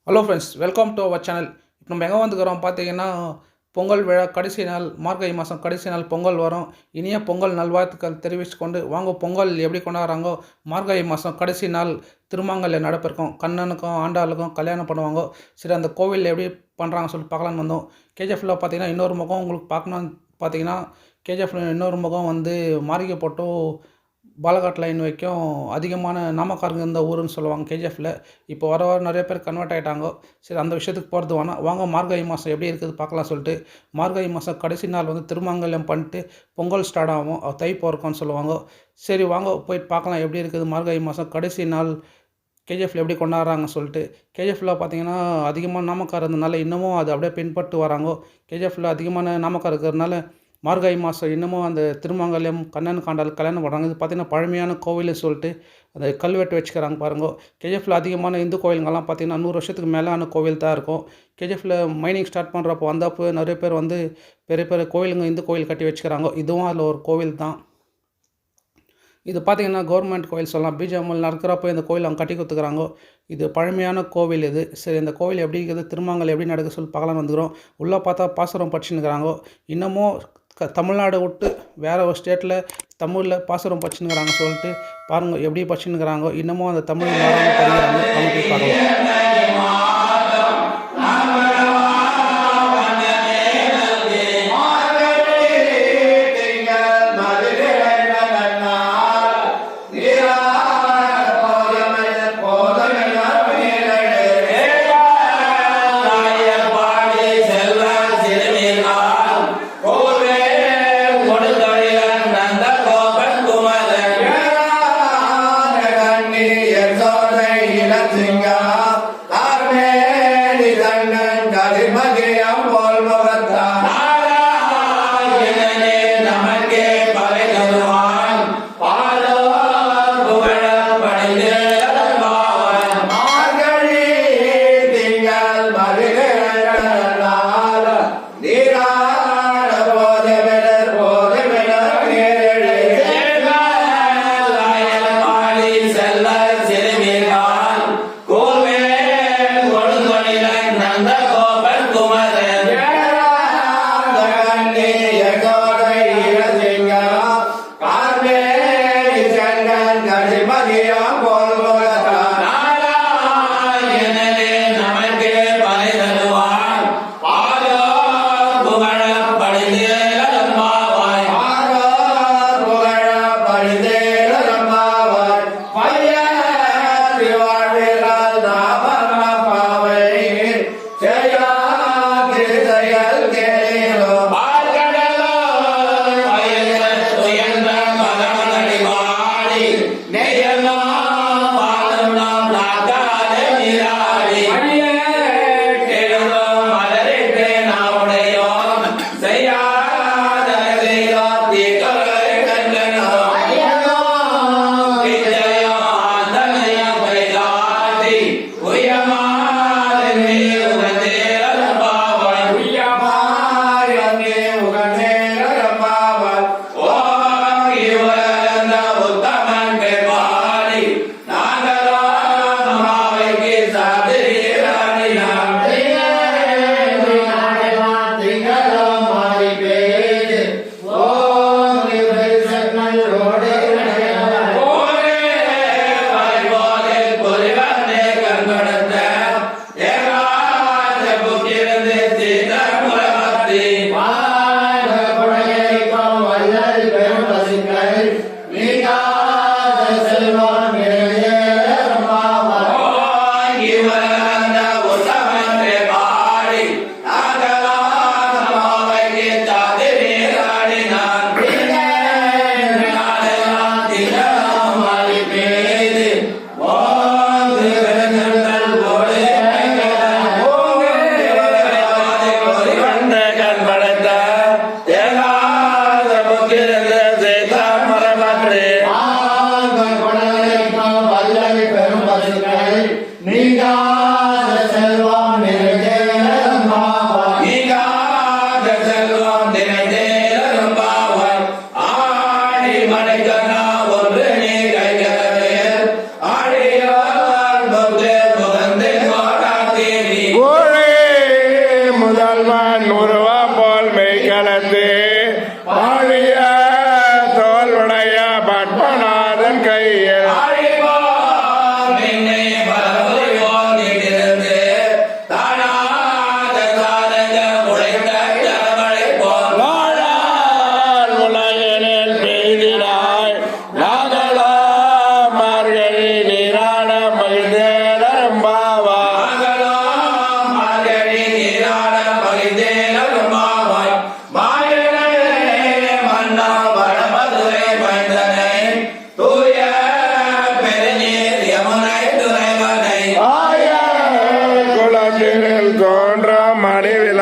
Hello friends, welcome to our channel. இப்போ நம்ம எங்கே வந்துக்கிறோம் பார்த்தீங்கன்னா, பொங்கல் விழா கடைசி நாள், மார்கழி மாதம் கடைசி நாள் பொங்கல் வரும். இனிய பொங்கல் நல்வாழ்த்துக்கள் தெரிவித்து கொண்டு வாங்க பொங்கல் எப்படி கொண்டாடுறாங்கோ. மார்கழி மாதம் கடைசி நாள் திருமாங்கல்யம் நடப்பிருக்கும். கண்ணனுக்கும் ஆண்டாளுக்கும் கல்யாணம் பண்ணுவாங்க. சரி, அந்த கோவிலில் எப்படி பண்ணுறாங்கன்னு சொல்லிட்டு பார்க்கலான்னு வந்தோம். கேஜிஎஃப்பில் பார்த்தீங்கன்னா இன்னொரு முகம் உங்களுக்கு பார்க்கணுன்னு பார்த்தீங்கன்னா, கேஜிஎஃப்பில் இன்னொரு முகம் மாளிகை போட்டு பாலகாட் லைன் வரைக்கும் அதிகமான நாமக்காரங்க இருந்த ஊருன்னு சொல்லுவாங்க கேஜிஎஃப்பில். இப்போ வர நிறைய பேர் கன்வெர்ட் ஆகிட்டாங்க. சரி, அந்த விஷயத்துக்கு போகிறது வேணாம். வாங்க மார்கழி மாதம் எப்படி இருக்குது பார்க்கலாம் சொல்லிட்டு. மார்கழி மாதம் கடைசி நாள் திருமங்கல்யம் பண்ணிட்டு பொங்கல் ஸ்டார்ட் ஆகும். தை போகிறக்கும்னு சொல்லுவாங்க. சரி, வாங்க போயிட்டு பார்க்கலாம் எப்படி இருக்குது மார்கழி மாதம் கடைசி நாள் கேஜிஎஃப்பில் எப்படி கொண்டாடுறாங்கன்னு சொல்லிட்டு. கேஜிஎஃப்பில் பார்த்தீங்கன்னா அதிகமான நாமக்கார் இருந்ததுனால இன்னமும் அது அப்படியே பின்பற்று வராங்க. கேஜிஎஃப்பில் அதிகமான நாமக்கார் இருக்கிறதுனால மார்கழி மாதம் இன்னமும் அந்த திருமங்கல்யம் கண்ணன் காண்டால் கல்யாணம் பண்ணுறாங்க. இது பார்த்திங்கன்னா பழமையான கோவில்னு சொல்லிட்டு அந்த கல்வெட்டு வச்சுக்கிறாங்க பாருங்க. கேஜிஎஃப்பில் அதிகமான இந்து கோவிலுங்கள்லாம் பார்த்திங்கன்னா 100 வருஷத்துக்கு மேலான கோவில் தான் இருக்கும். கேஜிஎஃப்பில் மைனிங் ஸ்டார்ட் பண்ணுறப்போ வந்தப்போ நிறைய பேர் பெரிய பெரிய கோவிலுங்க இந்து கோவில் கட்டி வச்சுக்கிறாங்க. இதுவும் அதில் ஒரு கோவில் தான். இது பார்த்திங்கன்னா கவர்மெண்ட் கோவில் சொல்லலாம். பிஜேஎம்எல் நடக்கிறப்போ இந்த கோவில் அவங்க கட்டி கொடுத்துக்கிறாங்க. இது பழமையான கோவில் இது. சரி, இந்த கோவில் எப்படி இருக்குது, திருமங்கல் எப்படி நடக்க சொல்லி பார்க்கலான்னு வந்துக்கிறோம். உள்ளே பார்த்தா பாசுரம் படிச்சுன்னுக்கிறாங்க. இன்னமும் தமிழ்நாடு விட்டு வேறு ஒரு ஸ்டேட்டில் தமிழில் பாசுரம் படிச்சுன்னுக்கிறாங்க சொல்லிட்டு பாருங்கள் எப்படி படிச்சுன்னுக்கிறாங்க. இன்னமும் அந்த தமிழ் மாறாமல் படிக்கிறாங்க. அவங்க போய் பார்க்கலாம்.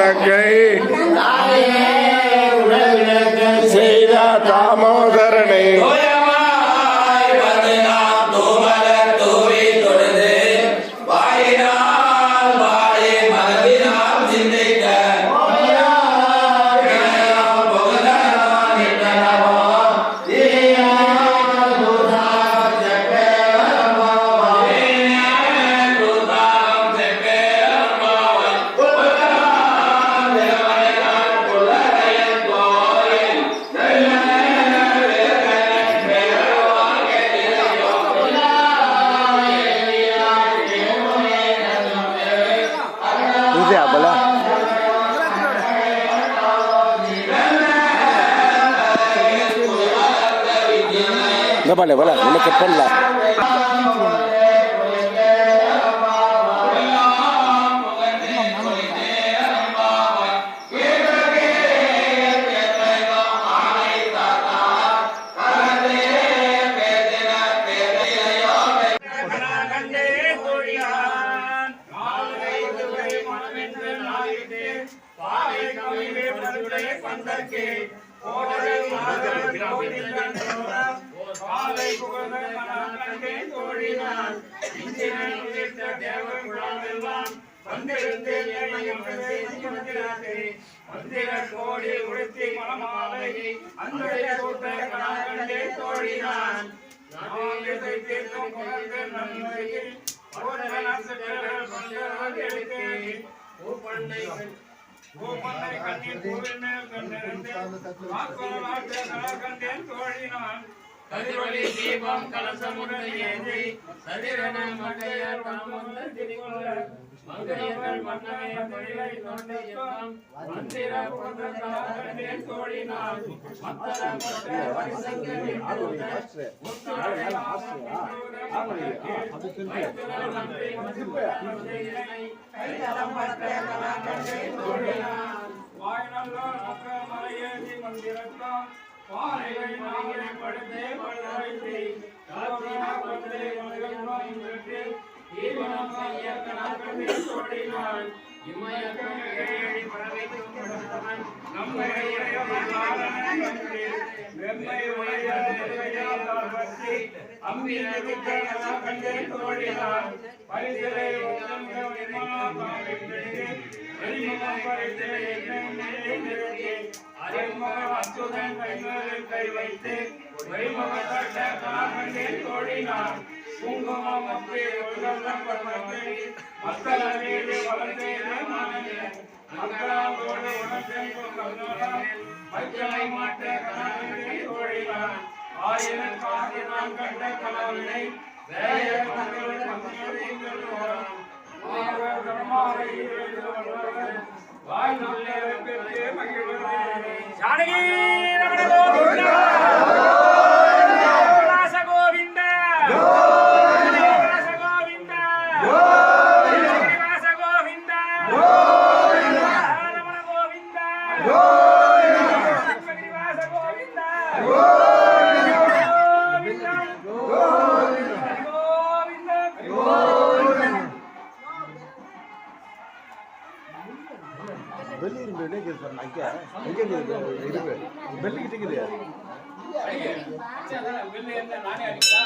விளக்கை செய்த தாமோதரனை boleh boleh ini kepon lah காலை புகழ மனக்கண்டே தோழினான் இந்திரன் தேவ குழாமெல்லாம் வந்திருந்து மந்திர கோடி உடுத்தி மலமாலை அன்றைய கூட்ட கணக்கண்டே தோழினான் பூப்பண்ணை கண்ணீர் பூவின் மேல் கண்டேன் தோழினான் கதிரொளி தீபம் கலசமுடன் ஏந்தி சதிரன மங்கைய தாமந்த திரிகொள்ள மங்கையர்கள் மன்னவே தொழிலை நோண்டி எல்லாம் மந்திர பொன்னே தோழினான் மத்தர கொண்ட வருஷங்கள் வாய்நல்லோ மலையேறி மந்திரத்தான் பாறையை நாங்களே படுத்தே பழுதாய்த்தே காத்தினா கொண்டே மனிதனும் இன்றைக்கு ஈவனம் செய்ய கணக்கண்டே தோழினான் இம்மயக்கம் ஏழி பறவைக்கும் படுத்தவன் நம்மை வெம்மை உயர்ந்தால் பற்றி அம்பினது கணக்கண்டே தோழினான் பரிசலை விமானம் பரிசலை அச்சுதன் கைகளில் கை வைத்து வைமகட்ட கணக்கண்டே தோழினான் குங்குமம் அப்படி மக்கள் வீடு வளர்ந்தேனே மக்களோடு மக்களை மாட்ட கணக்கண்டே தோழினான் ஆயிரம் காசி நான் கண்ட கனவினை வேய மக்கள் வாய் நல்ல பெற்று மகிழ்வதே ஜானகி ரமண கோவிந்த நானே அடிக்கிறா